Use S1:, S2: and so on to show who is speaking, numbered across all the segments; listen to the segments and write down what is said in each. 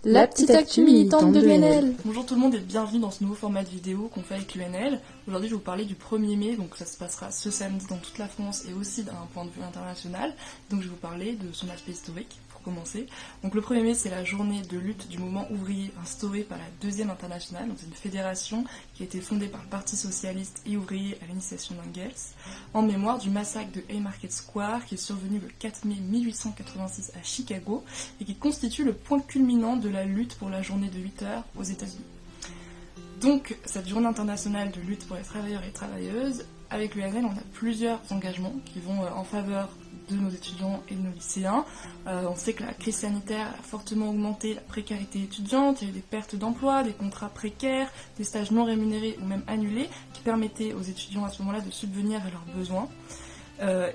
S1: La petite actu militante de l'UNL.
S2: Bonjour tout le monde et bienvenue dans ce nouveau format de vidéo qu'on fait avec l'UNL. Aujourd'hui je vais vous parler du 1er mai, donc ça se passera ce samedi dans toute la France et aussi d'un point de vue international. Donc je vais vous parler de son aspect historique pour commencer. Donc le 1er mai c'est la journée de lutte du mouvement ouvrier instaurée par la Deuxième Internationale. Donc c'est une fédération qui a été fondée par le Parti Socialiste et Ouvrier à l'initiation d'Engels, en mémoire du massacre de Haymarket Square qui est survenu le 4 mai 1886 à Chicago et qui constitue le point culminant de la lutte pour la journée de 8 heures aux États-Unis. Donc, cette journée internationale de lutte pour les travailleurs et travailleuses, avec l'UNL, on a plusieurs engagements qui vont en faveur de nos étudiants et de nos lycéens. On sait que la crise sanitaire a fortement augmenté la précarité étudiante, il y a eu des pertes d'emploi, des contrats précaires, des stages non rémunérés ou même annulés, qui permettaient aux étudiants à ce moment-là de subvenir à leurs besoins.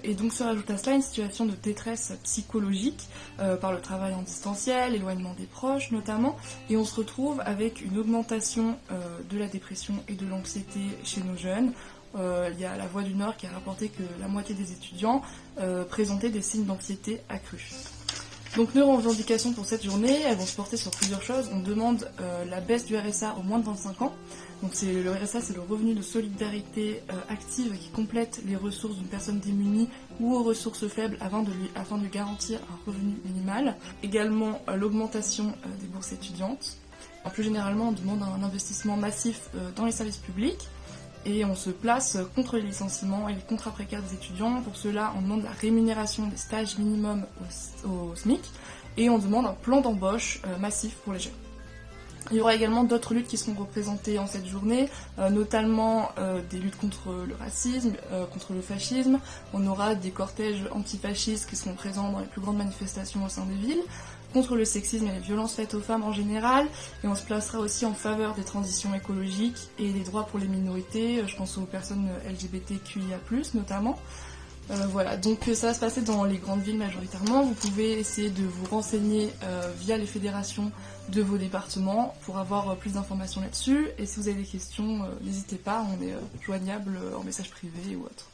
S2: Et donc se rajoute à cela une situation de détresse psychologique par le travail en distanciel, l'éloignement des proches notamment, et on se retrouve avec une augmentation de la dépression et de l'anxiété chez nos jeunes. Il y a la Voix du Nord qui a rapporté que la moitié des étudiants présentaient des signes d'anxiété accrus. Donc nos revendications pour cette journée, elles vont se porter sur plusieurs choses. On demande la baisse du RSA aux moins de 25 ans. Donc le RSA, c'est le revenu de solidarité active qui complète les ressources d'une personne démunie ou aux ressources faibles afin de lui garantir un revenu minimal. Également l'augmentation des bourses étudiantes. Plus généralement, on demande un investissement massif dans les services publics. Et on se place contre les licenciements et les contrats précaires des étudiants. Pour cela, on demande la rémunération des stages minimum au SMIC et on demande un plan d'embauche massif pour les jeunes. Il y aura également d'autres luttes qui seront représentées en cette journée, notamment des luttes contre le racisme, contre le fascisme. On aura des cortèges antifascistes qui seront présents dans les plus grandes manifestations au sein des villes, contre le sexisme et les violences faites aux femmes en général, et on se placera aussi en faveur des transitions écologiques et des droits pour les minorités, je pense aux personnes LGBTQIA+, notamment. Voilà, donc ça va se passer dans les grandes villes majoritairement. Vous pouvez essayer de vous renseigner via les fédérations de vos départements pour avoir plus d'informations là-dessus, et si vous avez des questions, n'hésitez pas, on est joignable en message privé ou autre.